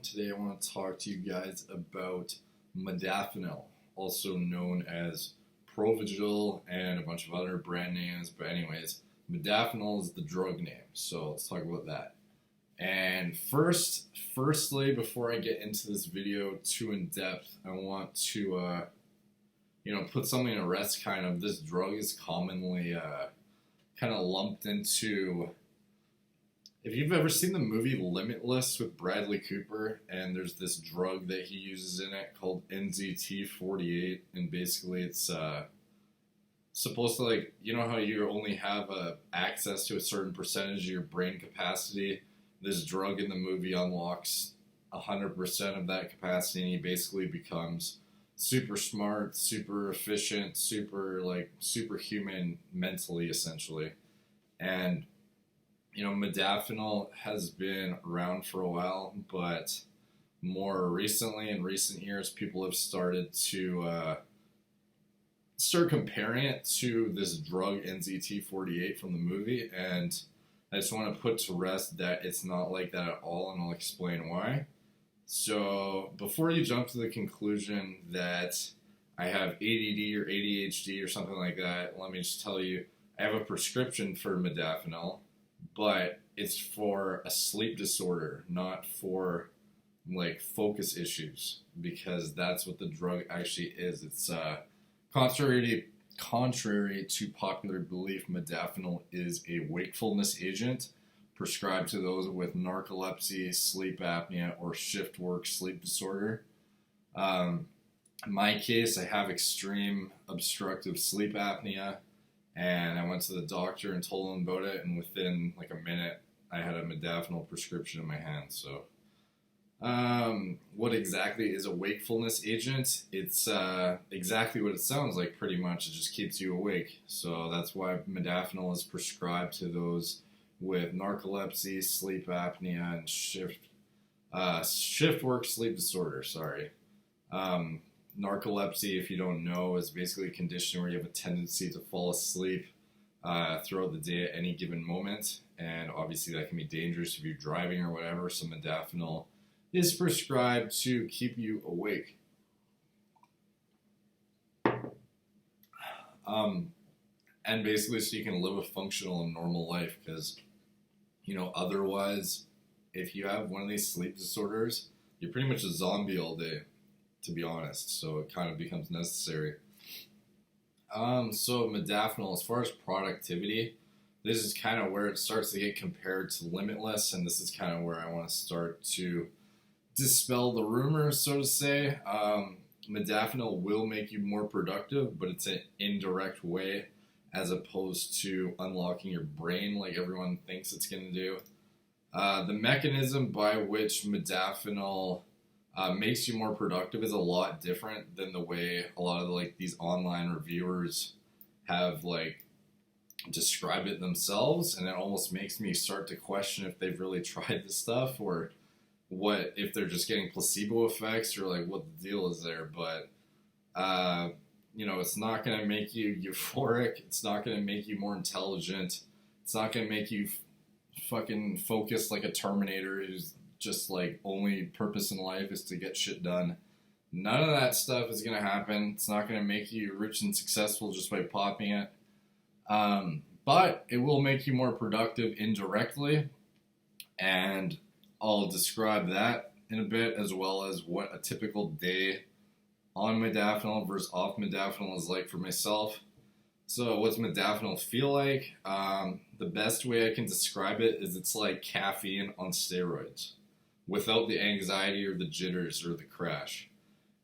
Today I want to talk to you guys about Modafinil, also known as Provigil and a bunch of other brand names. But anyways, Modafinil is the drug name, so let's talk about that. And firstly, before I get into this video too in depth, I want to put something to rest. Kind of, this drug is commonly kind of lumped into. If you've ever seen the movie Limitless with Bradley Cooper, and there's this drug that he uses in it called NZT48, and basically it's supposed to, like, you know how you only have access to a certain percentage of your brain capacity? This drug in the movie unlocks 100% of that capacity, and he basically becomes super smart, super efficient, superhuman mentally, essentially. And modafinil has been around for a while, but more recently, in recent years, people have started to start comparing it to this drug NZT48 from the movie, and I just want to put to rest that it's not like that at all, and I'll explain why. So before you jump to the conclusion that I have ADD or ADHD or something like that, let me just tell you, I have a prescription for modafinil, but it's for a sleep disorder, not for like focus issues, because that's what the drug actually is. It's contrary to popular belief, modafinil is a wakefulness agent prescribed to those with narcolepsy, sleep apnea, or shift work sleep disorder. In my case, I have extreme obstructive sleep apnea. And I went to the doctor and told him about it, and within like a minute, I had a modafinil prescription in my hand. So, what exactly is a wakefulness agent? It's exactly what it sounds like, pretty much. It just keeps you awake. So that's why modafinil is prescribed to those with narcolepsy, sleep apnea, and shift work sleep disorder. Sorry. Narcolepsy, if you don't know, is basically a condition where you have a tendency to fall asleep throughout the day at any given moment, and obviously that can be dangerous if you're driving or whatever, so modafinil is prescribed to keep you awake. And basically so you can live a functional and normal life, because, otherwise, if you have one of these sleep disorders, you're pretty much a zombie all day, to be honest, so it kind of becomes necessary. So modafinil, as far as productivity, this is kind of where it starts to get compared to Limitless, and this is kind of where I want to start to dispel the rumors, so to say. Modafinil will make you more productive, but it's an indirect way, as opposed to unlocking your brain like everyone thinks it's going to do. The mechanism by which modafinil makes you more productive is a lot different than the way a lot of these online reviewers have described it themselves, and it almost makes me start to question if they've really tried this stuff, or what, if they're just getting placebo effects, or what the deal is there. But it's not going to make you euphoric, it's not going to make you more intelligent, it's not going to make you fucking focus like a Terminator who's just only purpose in life is to get shit done. None of that stuff is going to happen. It's not going to make you rich and successful just by popping it. But it will make you more productive indirectly, and I'll describe that in a bit, as well as what a typical day on modafinil versus off modafinil is like for myself. So what's modafinil feel like? The best way I can describe it is it's like caffeine on steroids, without the anxiety or the jitters or the crash.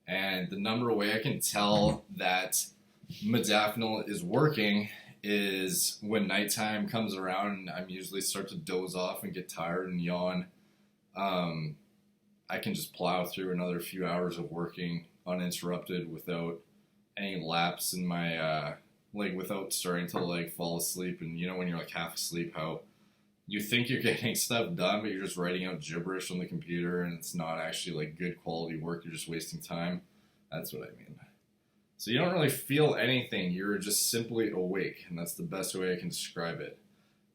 And the number one way I can tell that modafinil is working is when nighttime comes around and I'm usually start to doze off and get tired and yawn. I can just plow through another few hours of working uninterrupted without any lapse in my, without starting to fall asleep. And when you're half asleep, how you think you're getting stuff done, but you're just writing out gibberish on the computer, and it's not actually good quality work. You're just wasting time. That's what I mean. So you don't really feel anything. You're just simply awake, and that's the best way I can describe it.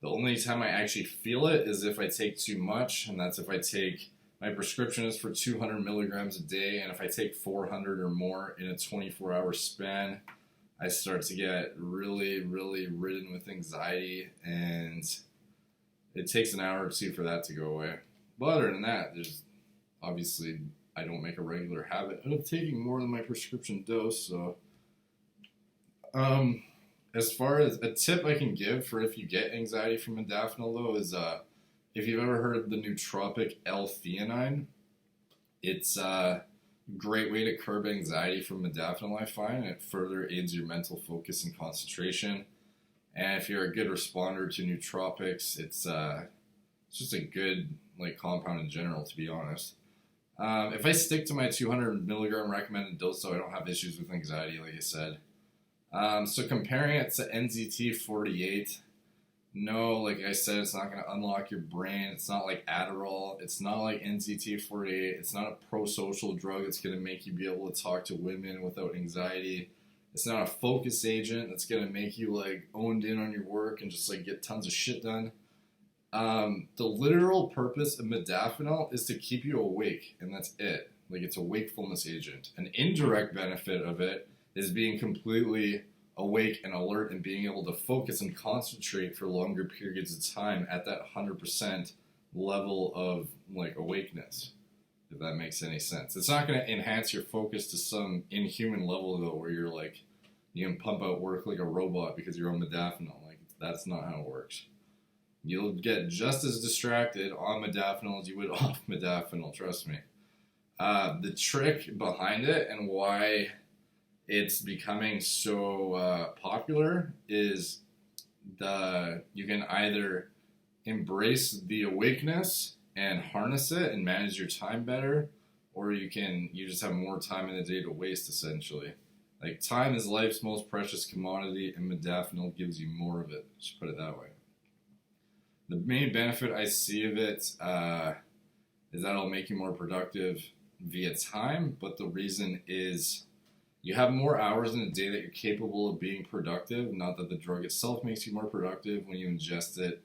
The only time I actually feel it is if I take too much, and that's if I take My prescription is for 200 milligrams a day, and if I take 400 or more in a 24-hour span, I start to get really, really ridden with anxiety, and it takes an hour or two for that to go away. But other than that, there's obviously I don't make a regular habit of taking more than my prescription dose. So, as far as a tip I can give for if you get anxiety from modafinil, though, is if you've ever heard of the nootropic L-theanine, it's a great way to curb anxiety from modafinil, I find. It further aids your mental focus and concentration. And if you're a good responder to nootropics, it's just a good compound in general, to be honest. If I stick to my 200 milligram recommended dose, though, I don't have issues with anxiety, like I said. So comparing it to NZT48, no, like I said, it's not going to unlock your brain. It's not like Adderall. It's not like NZT48. It's not a pro-social drug that's going to make you be able to talk to women without anxiety. It's not a focus agent that's going to make you owned in on your work and just get tons of shit done. The literal purpose of modafinil is to keep you awake, and that's it. It's a wakefulness agent. An indirect benefit of it is being completely awake and alert and being able to focus and concentrate for longer periods of time at that 100% level of awakeness, if that makes any sense. It's not going to enhance your focus to some inhuman level, though, where you're you can pump out work like a robot because you're on modafinil. That's not how it works. You'll get just as distracted on modafinil as you would off modafinil, trust me. The trick behind it and why it's becoming so popular is you can either embrace the awakeness and harness it and manage your time better, or you just have more time in the day to waste, essentially. Time is life's most precious commodity, and modafinil gives you more of it. Just put it that way. The main benefit I see of it is that it'll make you more productive via time, but the reason is you have more hours in a day that you're capable of being productive. Not that the drug itself makes you more productive when you ingest it.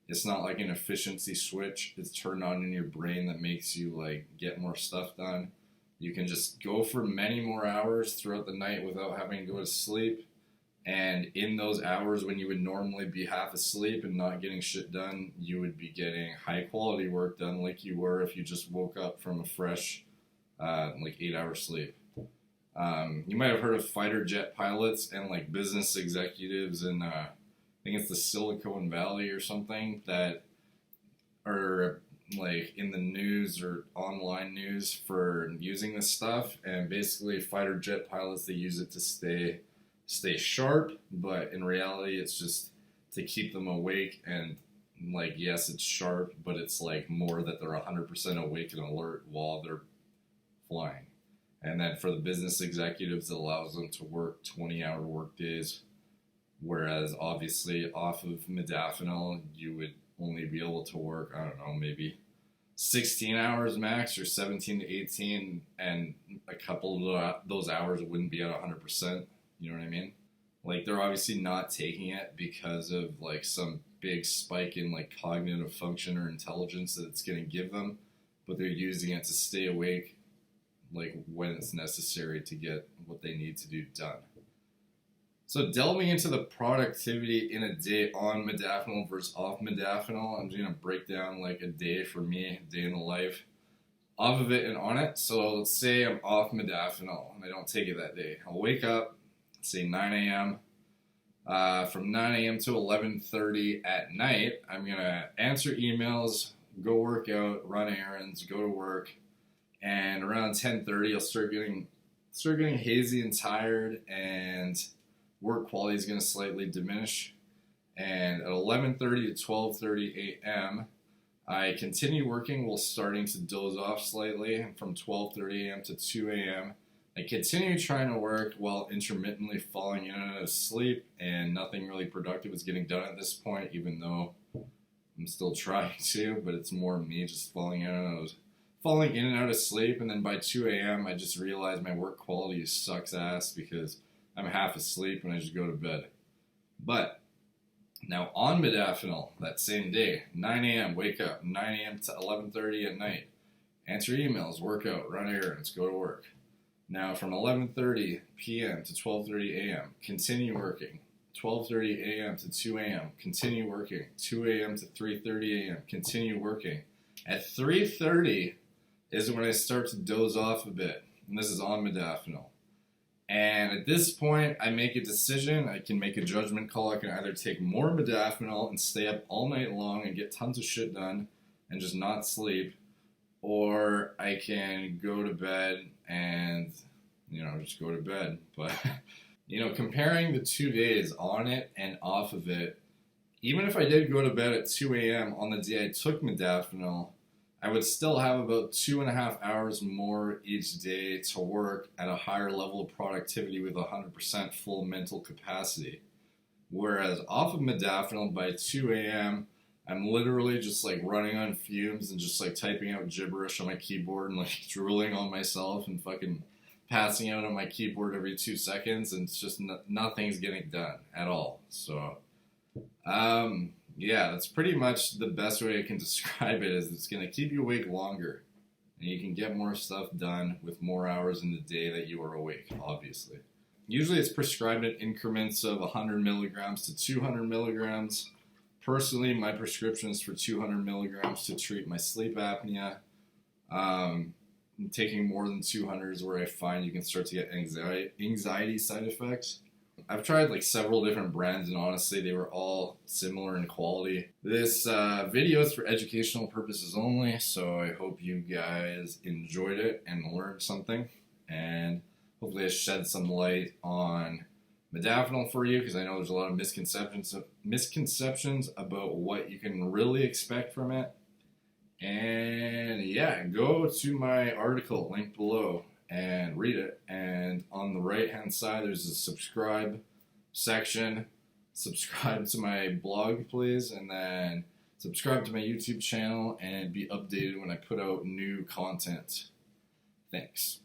It's not like an efficiency switch. It's turned on in your brain that makes you get more stuff done. You can just go for many more hours throughout the night without having to go to sleep. And in those hours when you would normally be half asleep and not getting shit done, you would be getting high quality work done like you were if you just woke up from a fresh 8-hour sleep. You might have heard of fighter jet pilots and business executives in I think it's the Silicon Valley or something that are in the news or online news for using this stuff. And basically fighter jet pilots, they use it to stay sharp, but in reality it's just to keep them awake. And yes, it's sharp, but it's more that they're 100% awake and alert while they're flying. And then for the business executives, it allows them to work 20-hour work days, whereas obviously off of modafinil, you would only be able to work, I don't know, maybe 16 hours max or 17 to 18, and a couple of those hours wouldn't be at 100%. You know what I mean? They're obviously not taking it because of some big spike in cognitive function or intelligence that it's going to give them, but they're using it to stay awake when it's necessary to get what they need to do done. So delving into the productivity in a day on modafinil versus off modafinil, I'm going to break down a day for me, a day in the life, off of it and on it. So let's say I'm off modafinil and I don't take it that day. I'll wake up, say 9 a.m. From 9 a.m. to 11:30 at night, I'm going to answer emails, go work out, run errands, go to work. And around 10:30, I'll start getting hazy and tired, and work quality is going to slightly diminish. And at 11:30 to 12:30 a.m., I continue working while starting to doze off slightly. And from 12:30 a.m. to 2 a.m., I continue trying to work while intermittently falling in and out of sleep, and nothing really productive is getting done at this point, even though I'm still trying to, but it's more me just falling in and out of sleep. And then by 2 a.m. I just realize my work quality sucks ass because I'm half asleep and I just go to bed. But now on modafinil, that same day, 9 a.m. wake up, 9 a.m. to 11:30 at night, answer emails, work out, run errands, go to work. Now from 11:30 p.m. to 12:30 a.m., continue working. 12:30 a.m. to 2 a.m., continue working. 2 a.m. to 3:30 a.m., continue working. At 3:30 is when I start to doze off a bit, and this is on modafinil. And at this point, I make a decision. I can make a judgment call. I can either take more modafinil and stay up all night long and get tons of shit done and just not sleep, or I can go to bed and, just go to bed. But, comparing the 2 days on it and off of it, even if I did go to bed at 2 a.m. on the day I took modafinil, I would still have about 2.5 hours more each day to work at a higher level of productivity with 100% full mental capacity. Whereas off of modafinil by 2 a.m., I'm literally just like running on fumes and just like typing out gibberish on my keyboard and like drooling on myself and fucking passing out on my keyboard every 2 seconds, and it's just nothing's getting done at all. So, yeah, that's pretty much the best way I can describe it. Is it's going to keep you awake longer, and you can get more stuff done with more hours in the day that you are awake, obviously. Usually it's prescribed in increments of 100 milligrams to 200 milligrams. Personally, my prescription is for 200 milligrams to treat my sleep apnea. Taking more than 200 is where I find you can start to get anxiety side effects. I've tried like several different brands, and honestly, they were all similar in quality. This video is for educational purposes only, so I hope you guys enjoyed it and learned something, and hopefully I shed some light on modafinil for you, because I know there's a lot of misconceptions about what you can really expect from it. And yeah, go to my article linked below and read it. And on the right hand side, there's a subscribe section. Subscribe to my blog, please, and then subscribe to my YouTube channel and be updated when I put out new content. Thanks.